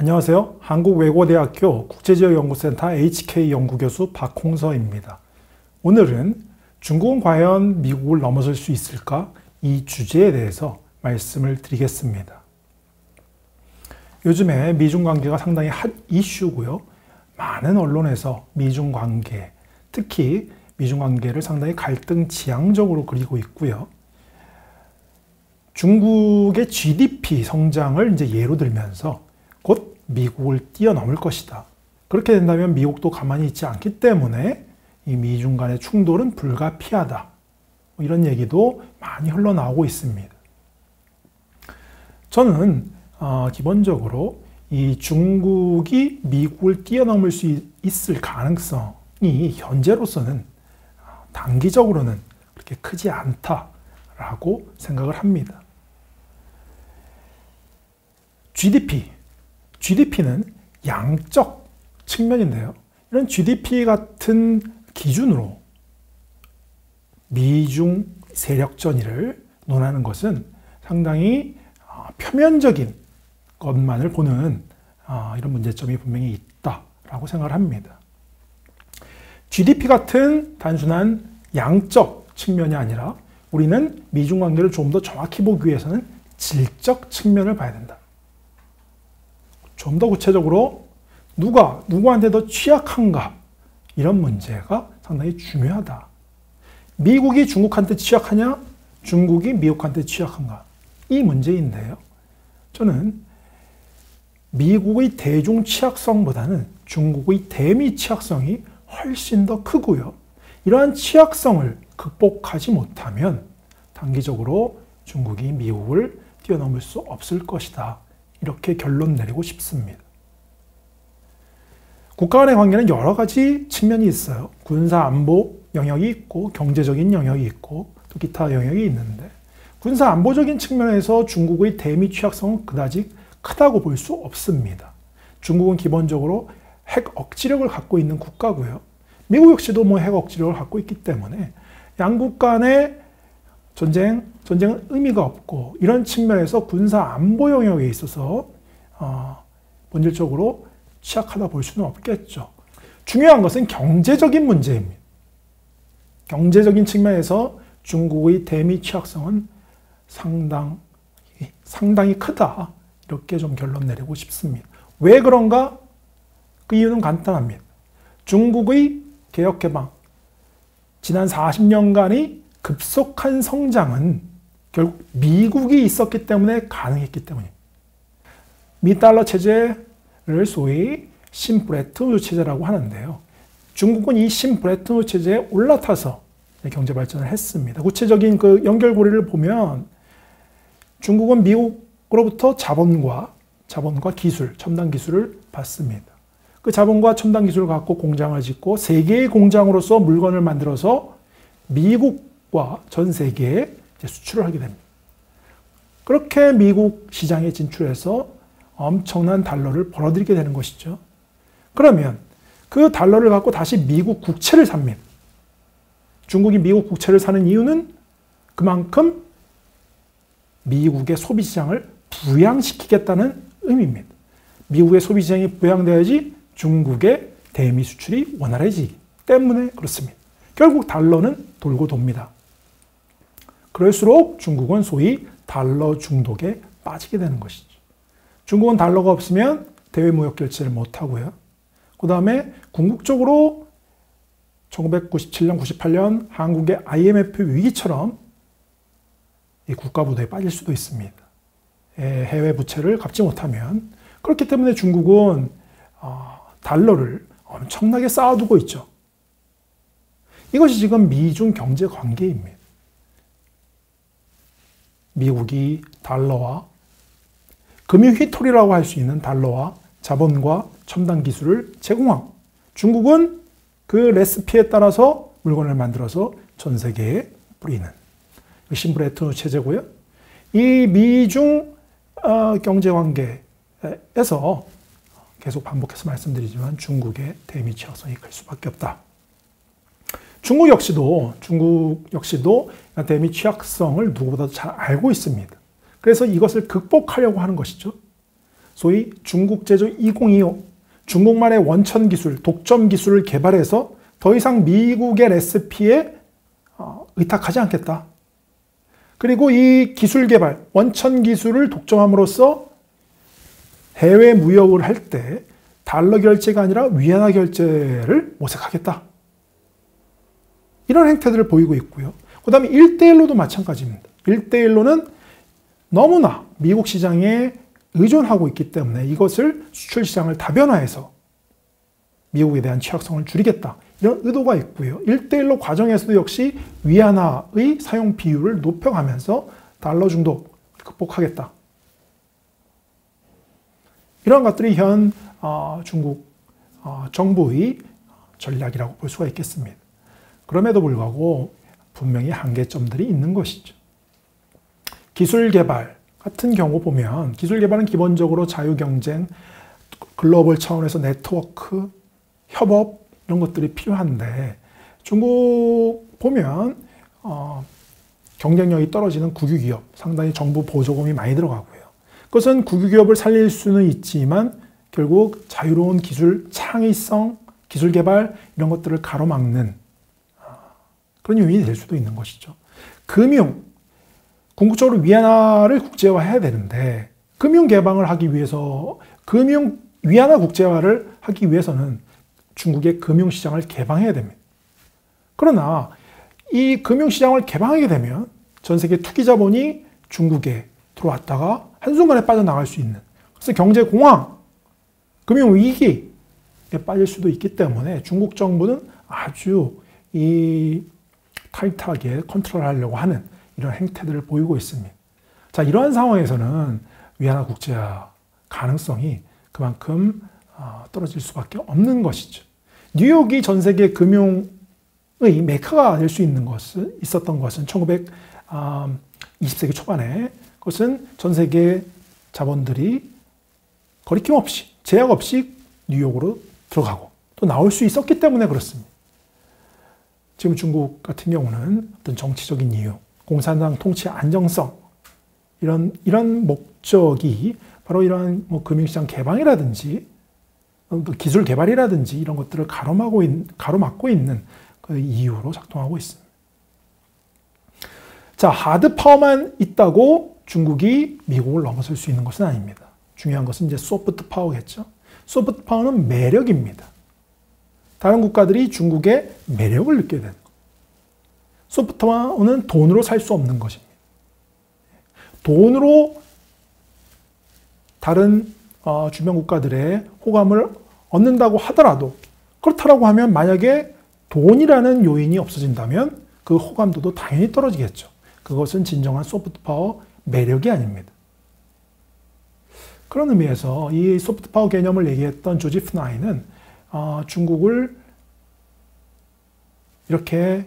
안녕하세요. 한국외고대학교 국제지역연구센터 HK 연구교수 박홍서입니다. 오늘은 중국은 과연 미국을 넘어설 수 있을까? 이 주제에 대해서 말씀을 드리겠습니다. 요즘에 미중 관계가 상당히 핫 이슈고요. 많은 언론에서 미중 관계, 특히 미중 관계를 상당히 갈등 지향적으로 그리고 있고요. 중국의 GDP 성장을 이제 예로 들면서 곧 미국을 뛰어넘을 것이다. 그렇게 된다면 미국도 가만히 있지 않기 때문에 이 미중 간의 충돌은 불가피하다. 이런 얘기도 많이 흘러나오고 있습니다. 저는 기본적으로 이 중국이 미국을 뛰어넘을 수 있을 가능성이 현재로서는 단기적으로는 그렇게 크지 않다라고 생각을 합니다. GDP는 양적 측면인데요. 이런 GDP 같은 기준으로 미중 세력 전의를 논하는 것은 상당히 표면적인 것만을 보는 이런 문제점이 분명히 있다라고 생각을 합니다. GDP 같은 단순한 양적 측면이 아니라 우리는 미중 관계를 좀 더 정확히 보기 위해서는 질적 측면을 봐야 된다. 좀 더 구체적으로 누가 누구한테 더 취약한가, 이런 문제가 상당히 중요하다. 미국이 중국한테 취약하냐, 중국이 미국한테 취약한가, 이 문제인데요. 저는 미국의 대중 취약성보다는 중국의 대미 취약성이 훨씬 더 크고요. 이러한 취약성을 극복하지 못하면 단기적으로 중국이 미국을 뛰어넘을 수 없을 것이다. 이렇게 결론 내리고 싶습니다. 국가 간의 관계는 여러 가지 측면이 있어요. 군사 안보 영역이 있고 경제적인 영역이 있고 또 기타 영역이 있는데, 군사 안보적인 측면에서 중국의 대미 취약성은 그다지 크다고 볼 수 없습니다. 중국은 기본적으로 핵 억지력을 갖고 있는 국가고요. 미국 역시도 핵 억지력을 갖고 있기 때문에 양국 간의 전쟁은 의미가 없고, 이런 측면에서 군사 안보 영역에 있어서 본질적으로 취약하다 볼 수는 없겠죠. 중요한 것은 경제적인 문제입니다. 경제적인 측면에서 중국의 대미 취약성은 상당히 크다. 이렇게 좀 결론 내리고 싶습니다. 왜 그런가? 그 이유는 간단합니다. 중국의 개혁개방, 지난 40년간의 급속한 성장은 결국 미국이 있었기 때문에 가능했기 때문입니다. 미달러 체제를 소위 신브레튼 체제라고 하는데요. 중국은 이 신브레튼 체제에 올라타서 경제 발전을 했습니다. 구체적인 그 연결고리를 보면 중국은 미국으로부터 자본과 기술, 첨단 기술을 받습니다. 그 자본과 첨단 기술을 갖고 공장을 짓고 세계의 공장으로서 물건을 만들어서 미국과 전 세계에 수출을 하게 됩니다. 그렇게 미국 시장에 진출해서 엄청난 달러를 벌어들이게 되는 것이죠. 그러면 그 달러를 갖고 다시 미국 국채를 삽니다. 중국이 미국 국채를 사는 이유는 그만큼 미국의 소비시장을 부양시키겠다는 의미입니다. 미국의 소비시장이 부양되어야지 중국의 대미 수출이 원활해지기 때문에 그렇습니다. 결국 달러는 돌고 돕니다. 그럴수록 중국은 소위 달러 중독에 빠지게 되는 것이죠. 중국은 달러가 없으면 대외 무역 결제를 못하고요. 그 다음에 궁극적으로 1997년, 98년 한국의 IMF 위기처럼 이 국가 부도에 빠질 수도 있습니다. 해외 부채를 갚지 못하면. 그렇기 때문에 중국은 달러를 엄청나게 쌓아두고 있죠. 이것이 지금 미중 경제 관계입니다. 미국이 달러와 금융 휘토리라고 할 수 있는 달러와 자본과 첨단 기술을 제공하고, 중국은 그 레시피에 따라서 물건을 만들어서 전 세계에 뿌리는 신브레튼 체제고요. 이 미중 경제 관계에서 계속 반복해서 말씀드리지만 중국의 대미 취약성이 클 수밖에 없다. 중국 역시도 대미 취약성을 누구보다도 잘 알고 있습니다. 그래서 이것을 극복하려고 하는 것이죠. 소위 중국 제조 2025, 중국만의 원천 기술, 독점 기술을 개발해서 더 이상 미국의 레시피에 의탁하지 않겠다. 그리고 이 기술 개발, 원천 기술을 독점함으로써 해외 무역을 할 때 달러 결제가 아니라 위안화 결제를 모색하겠다. 이런 행태들을 보이고 있고요. 그 다음에 1대1로도 마찬가지입니다. 1대1로는 너무나 미국 시장에 의존하고 있기 때문에 이것을 수출 시장을 다변화해서 미국에 대한 취약성을 줄이겠다. 이런 의도가 있고요. 1대1로 과정에서도 역시 위안화의 사용 비율을 높여가면서 달러 중독을 극복하겠다. 이런 것들이 현 중국 정부의 전략이라고 볼 수가 있겠습니다. 그럼에도 불구하고 분명히 한계점들이 있는 것이죠. 기술 개발 같은 경우 보면 기술 개발은 기본적으로 자유경쟁, 글로벌 차원에서 네트워크, 협업 이런 것들이 필요한데 중국 보면 경쟁력이 떨어지는 국유기업, 상당히 정부 보조금이 많이 들어가고요. 그것은 국유기업을 살릴 수는 있지만 결국 자유로운 기술, 창의성, 기술 개발 이런 것들을 가로막는 그런 요인이 될 수도 있는 것이죠. 금융, 궁극적으로 위안화를 국제화해야 되는데 금융 개방을 하기 위해서 위안화 국제화를 하기 위해서는 중국의 금융시장을 개방해야 됩니다. 그러나 이 금융시장을 개방하게 되면 전 세계 투기자본이 중국에 들어왔다가 한순간에 빠져나갈 수 있는, 그래서 경제공황, 금융위기에 빠질 수도 있기 때문에 중국 정부는 아주 이 타이트하게 컨트롤하려고 하는 이런 행태들을 보이고 있습니다. 자, 이러한 상황에서는 위안화 국제화 가능성이 그만큼 떨어질 수밖에 없는 것이죠. 뉴욕이 전 세계 금융의 메카가 될 수 있었던 것은 20세기 초반에 그것은 전 세계 자본들이 거리낌 없이, 제약 없이 뉴욕으로 들어가고 또 나올 수 있었기 때문에 그렇습니다. 지금 중국 같은 경우는 어떤 정치적인 이유, 공산당 통치 안정성, 이런 목적이 바로 이러한 금융시장 개방이라든지 또 기술 개발이라든지 이런 것들을 가로막고 있는 그 이유로 작동하고 있습니다. 자, 하드 파워만 있다고 중국이 미국을 넘어설 수 있는 것은 아닙니다. 중요한 것은 이제 소프트 파워겠죠. 소프트 파워는 매력입니다. 다른 국가들이 중국의 매력을 느껴야 되는 것. 소프트 파워는 돈으로 살 수 없는 것입니다. 돈으로 다른 주변 국가들의 호감을 얻는다고 하더라도, 그렇다라고 하면 만약에 돈이라는 요인이 없어진다면 그 호감도도 당연히 떨어지겠죠. 그것은 진정한 소프트 파워 매력이 아닙니다. 그런 의미에서 이 소프트 파워 개념을 얘기했던 조지프 나이는 중국을 이렇게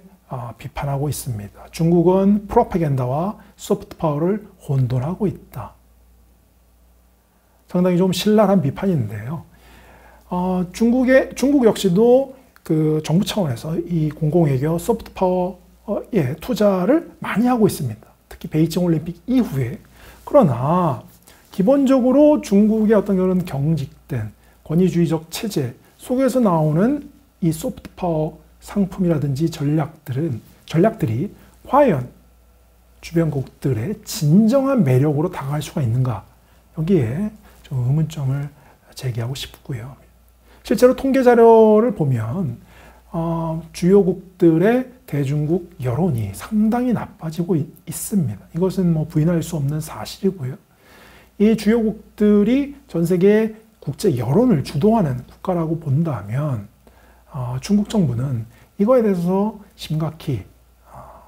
비판하고 있습니다. 중국은 프로파간다와 소프트 파워를 혼돈하고 있다. 상당히 좀 신랄한 비판인데요. 중국 역시도 그 정부 차원에서 이 공공외교 소프트 파워에 투자를 많이 하고 있습니다. 특히 베이징 올림픽 이후에. 그러나 기본적으로 중국의 어떤 그런 경직된 권위주의적 체제 속에서 나오는 이 소프트 파워 상품이라든지 전략들이 과연 주변국들의 진정한 매력으로 다가갈 수가 있는가? 여기에 좀 의문점을 제기하고 싶고요. 실제로 통계 자료를 보면 주요국들의 대중국 여론이 상당히 나빠지고 있습니다. 이것은 부인할 수 없는 사실이고요. 이 주요국들이 전 세계 국제 여론을 주도하는 국가라고 본다면 중국 정부는 이거에 대해서 심각히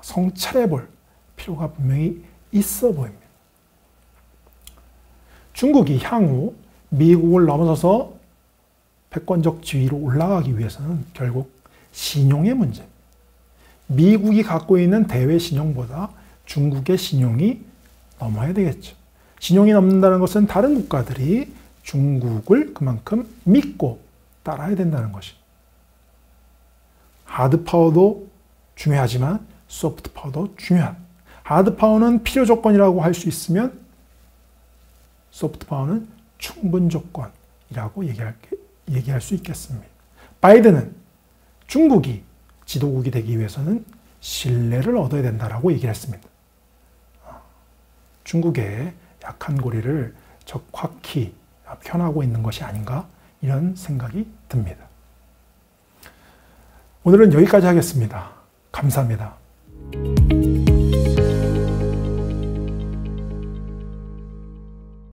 성찰해 볼 필요가 분명히 있어 보입니다. 중국이 향후 미국을 넘어서서 패권적 지위로 올라가기 위해서는 결국 신용의 문제입니다. 미국이 갖고 있는 대외 신용보다 중국의 신용이 넘어야 되겠죠. 신용이 넘는다는 것은 다른 국가들이 중국을 그만큼 믿고 따라야 된다는 것입니다. 하드 파워도 중요하지만 소프트 파워도 중요한. 하드 파워는 필요 조건이라고 할 수 있으면 소프트 파워는 충분 조건이라고 얘기할 수 있겠습니다. 바이든은 중국이 지도국이 되기 위해서는 신뢰를 얻어야 된다라고 얘기를 했습니다. 중국의 약한 고리를 적확히 편하고 있는 것이 아닌가 이런 생각이 듭니다. 오늘은 여기까지 하겠습니다. 감사합니다.